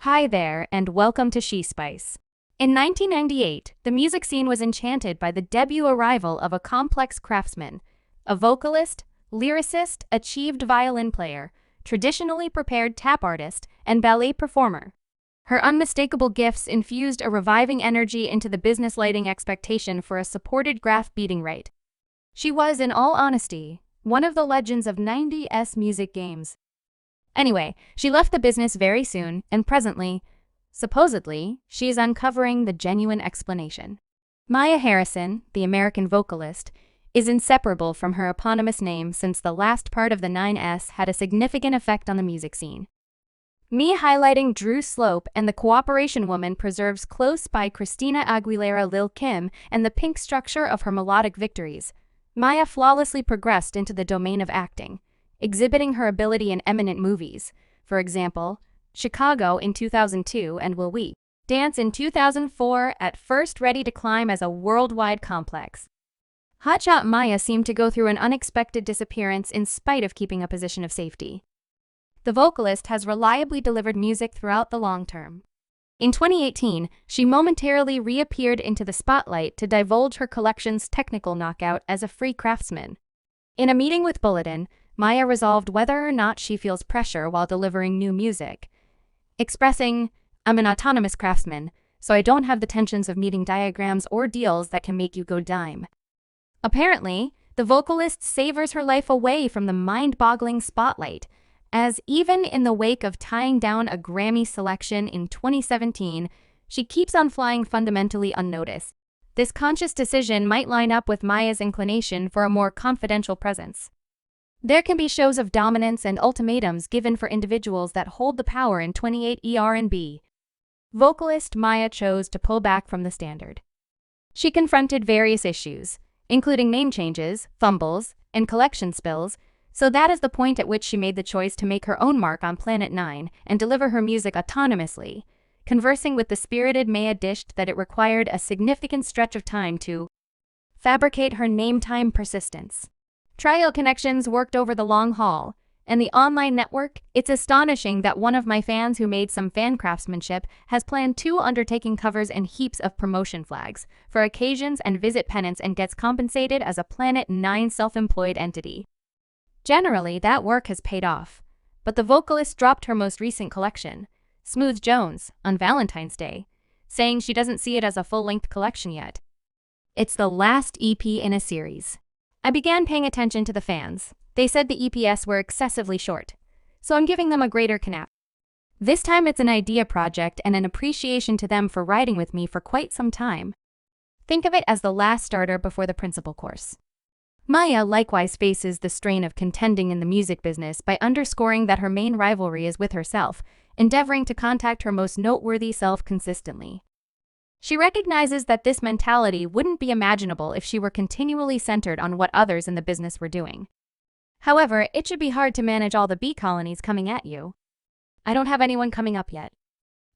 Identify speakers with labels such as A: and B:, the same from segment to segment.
A: Hi there, and welcome to She Spice. In 1998, the music scene was enchanted by the debut arrival of a complex craftsman, a vocalist, lyricist, achieved violin player, traditionally prepared tap artist, and ballet performer. Her unmistakable gifts infused a reviving energy into the business lighting expectation for a supported graph beating rate. She was, in all honesty, one of the legends of 90s music games. Anyway, she left the business very soon, and presently, supposedly, she is uncovering the genuine explanation. Maya Harrison, the American vocalist, is inseparable from her eponymous name since the last part of the 9S had a significant effect on the music scene. Me highlighting Drew Slope and the Cooperation Woman preserves close by Christina Aguilera Lil Kim and the pink structure of her melodic victories. Maya flawlessly progressed into the domain of acting, exhibiting her ability in eminent movies, for example, Chicago in 2002 and Will We Dance in 2004, at first ready to climb as a worldwide complex. Hotshot Maya seemed to go through an unexpected disappearance in spite of keeping a position of safety. The vocalist has reliably delivered music throughout the long term. In 2018, she momentarily reappeared into the spotlight to divulge her collection's technical knockout as a free craftsman. In a meeting with Bulletin, Maya resolved whether or not she feels pressure while delivering new music, expressing, "I'm an autonomous craftsman, so I don't have the tensions of meeting diagrams or deals that can make you go dime." Apparently, the vocalist savors her life away from the mind-boggling spotlight, as even in the wake of tying down a Grammy selection in 2017, she keeps on flying fundamentally unnoticed. This conscious decision might line up with Maya's inclination for a more confidential presence. There can be shows of dominance and ultimatums given for individuals that hold the power in 28 R&B. Vocalist Maya chose to pull back from the standard. She confronted various issues, including name changes, fumbles, and collection spills, so that is the point at which she made the choice to make her own mark on Planet 9 and deliver her music autonomously, conversing with the spirited Maya dished that it required a significant stretch of time to fabricate her name-time persistence. Trial connections worked over the long haul, and the online network, it's astonishing that one of my fans who made some fan craftsmanship has planned 2 undertaking covers and heaps of promotion flags for occasions and visit pennants and gets compensated as a Planet 9 self-employed entity. Generally, that work has paid off, but the vocalist dropped her most recent collection, Smooth Jones, on Valentine's Day, saying she doesn't see it as a full-length collection yet. It's the last EP in a series. I began paying attention to the fans. They said the EPs were excessively short, so I'm giving them a greater canap. This time it's an idea project and an appreciation to them for riding with me for quite some time. Think of it as the last starter before the principal course. Maya likewise faces the strain of contending in the music business by underscoring that her main rivalry is with herself, endeavoring to contact her most noteworthy self consistently. She recognizes that this mentality wouldn't be imaginable if she were continually centered on what others in the business were doing. However, it should be hard to manage all the bee colonies coming at you. I don't have anyone coming up yet.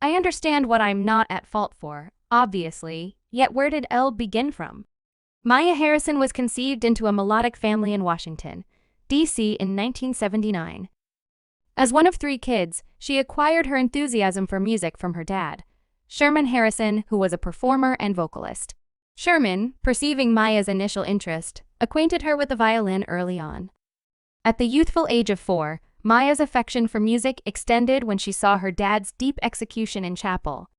A: I understand what I'm not at fault for, obviously, yet where did L begin from? Maya Harrison was conceived into a melodic family in Washington, D.C. in 1979. As one of 3 kids, she acquired her enthusiasm for music from her dad, Sherman Harrison, who was a performer and vocalist. Sherman, perceiving Maya's initial interest, acquainted her with the violin early on. At the youthful age of 4, Maya's affection for music extended when she saw her dad's deep execution in chapel.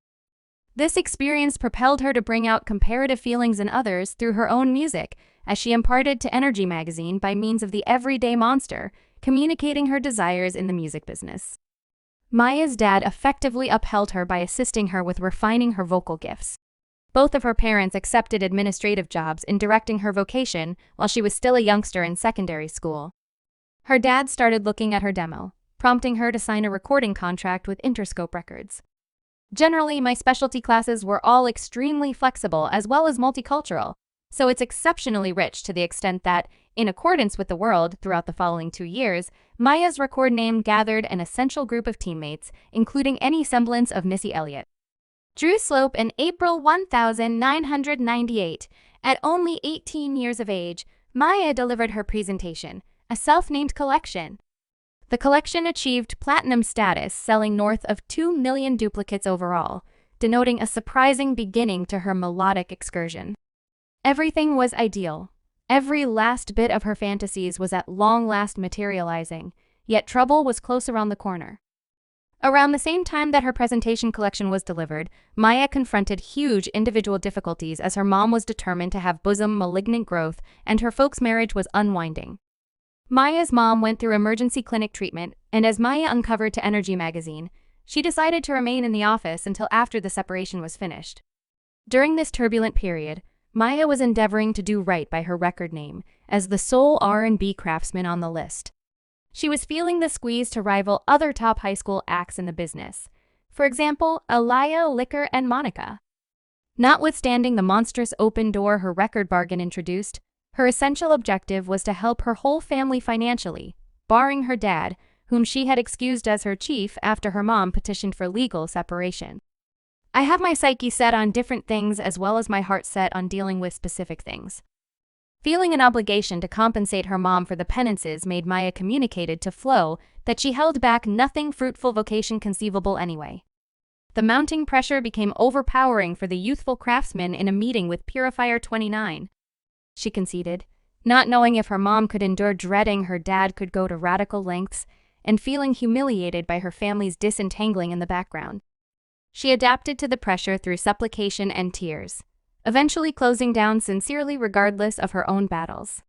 A: This experience propelled her to bring out comparative feelings in others through her own music, as she imparted to Energy magazine by means of the Everyday Monster, communicating her desires in the music business. Maya's dad effectively upheld her by assisting her with refining her vocal gifts. Both of her parents accepted administrative jobs in directing her vocation while she was still a youngster in secondary school. Her dad started looking at her demo, prompting her to sign a recording contract with Interscope Records. Generally, my specialty classes were all extremely flexible as well as multicultural, so it's exceptionally rich to the extent that, in accordance with the world throughout the following 2 years, Maya's record name gathered an essential group of teammates, including any semblance of Missy Elliott. Drew Slope in April 1998. At only 18 years of age, Maya delivered her presentation, a self-named collection. The collection achieved platinum status, selling north of 2 million duplicates overall, denoting a surprising beginning to her melodic excursion. Everything was ideal. Every last bit of her fantasies was at long last materializing, yet trouble was close around the corner. Around the same time that her presentation collection was delivered, Maya confronted huge individual difficulties as her mom was determined to have bosom malignant growth and her folks' marriage was unwinding. Maya's mom went through emergency clinic treatment, and as Maya uncovered to Energy magazine, she decided to remain in the office until after the separation was finished. During this turbulent period, Maya was endeavoring to do right by her record name as the sole R&B craftsman on the list. She was feeling the squeeze to rival other top high school acts in the business. For example, Aliyah, Liquor, and Monica. Notwithstanding the monstrous open door her record bargain introduced, her essential objective was to help her whole family financially, barring her dad, whom she had excused as her chief after her mom petitioned for legal separation. I have my psyche set on different things as well as my heart set on dealing with specific things. Feeling an obligation to compensate her mom for the penances made Maya communicated to Flo that she held back nothing fruitful vocation conceivable anyway. The mounting pressure became overpowering for the youthful craftsman in a meeting with Purifier 29. She conceded, not knowing if her mom could endure dreading her dad could go to radical lengths and feeling humiliated by her family's disentangling in the background. She adapted to the pressure through supplication and tears, eventually closing down sincerely regardless of her own battles.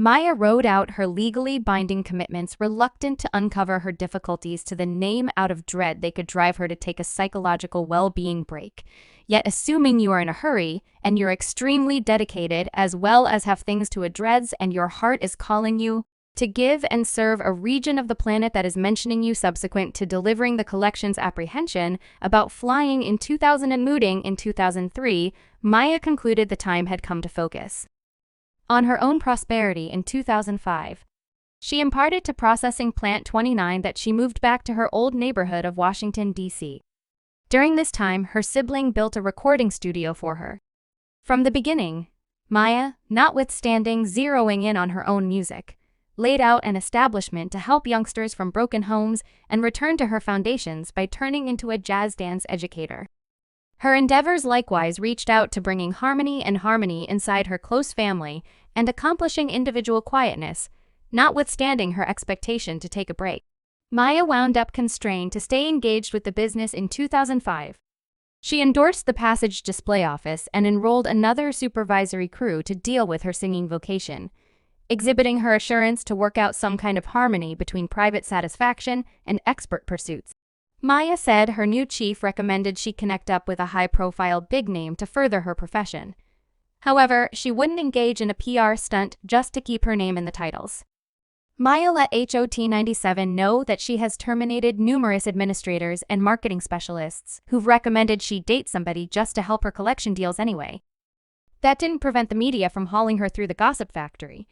A: Maya wrote out her legally binding commitments, reluctant to uncover her difficulties to the name out of dread they could drive her to take a psychological well-being break, yet assuming you are in a hurry and you're extremely dedicated as well as have things to address and your heart is calling you to give and serve a region of the planet that is mentioning you subsequent to delivering the collection's apprehension about flying in 2000 and mooting in 2003, Maya concluded the time had come to focus on her own prosperity in 2005. She imparted to Processing Plant 29 that she moved back to her old neighborhood of Washington, D.C. During this time, her sibling built a recording studio for her. From the beginning, Maya, notwithstanding zeroing in on her own music, laid out an establishment to help youngsters from broken homes and return to her foundations by turning into a jazz dance educator. Her endeavors likewise reached out to bringing harmony inside her close family and accomplishing individual quietness, notwithstanding her expectation to take a break. Maya wound up constrained to stay engaged with the business in 2005. She endorsed the Passage display office and enrolled another supervisory crew to deal with her singing vocation, exhibiting her assurance to work out some kind of harmony between private satisfaction and expert pursuits. Maya said her new chief recommended she connect up with a high-profile big name to further her profession. However, she wouldn't engage in a PR stunt just to keep her name in the titles. Maya let HOT 97 know that she has terminated numerous administrators and marketing specialists who've recommended she date somebody just to help her collection deals anyway. That didn't prevent the media from hauling her through the gossip factory,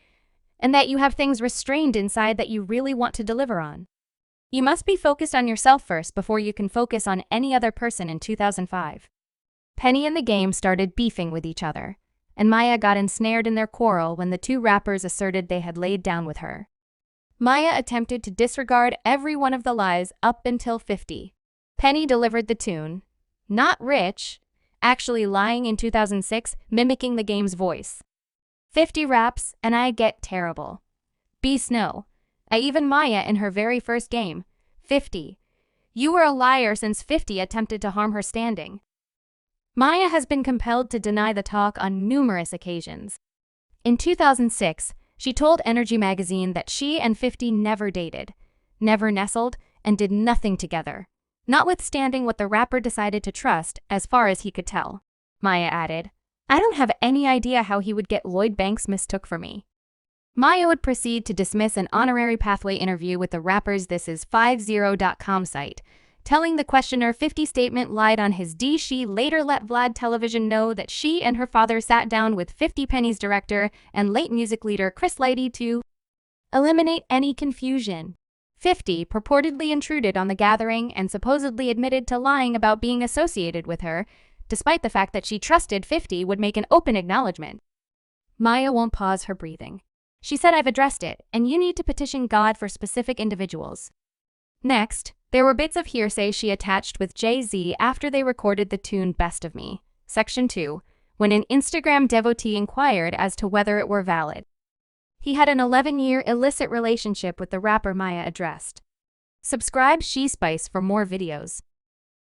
A: and that you have things restrained inside that you really want to deliver on. You must be focused on yourself first before you can focus on any other person in 2005. Penny and the Game started beefing with each other, and Maya got ensnared in their quarrel when the two rappers asserted they had laid down with her. Maya attempted to disregard every one of the lies up until 50. Penny delivered the tune, Not Rich, actually lying in 2006, mimicking the Game's voice. 50 raps, and I get terrible. Be Snow. Even Maya in her very first game. 50. You were a liar since 50 attempted to harm her standing. Maya has been compelled to deny the talk on numerous occasions. In 2006, she told Energy magazine that she and 50 never dated, never nestled, and did nothing together, notwithstanding what the rapper decided to trust as far as he could tell. Maya added, I don't have any idea how he would get Lloyd Banks mistook for me. Maya would proceed to dismiss an honorary pathway interview with the rapper's thisis50.com site, telling the questioner 50 statement lied on his D. She later let Vlad Television know that she and her father sat down with 50 Penny's director and late music leader Chris Lighty to eliminate any confusion. 50 purportedly intruded on the gathering and supposedly admitted to lying about being associated with her, despite the fact that she trusted 50 would make an open acknowledgement. Maya won't pause her breathing. She said, "I've addressed it, and you need to petition God for specific individuals." Next, there were bits of hearsay she attached with Jay-Z after they recorded the tune Best of Me. Section 2, when an Instagram devotee inquired as to whether it were valid. He had an 11-year illicit relationship with the rapper Maya addressed. Subscribe She Spice for more videos.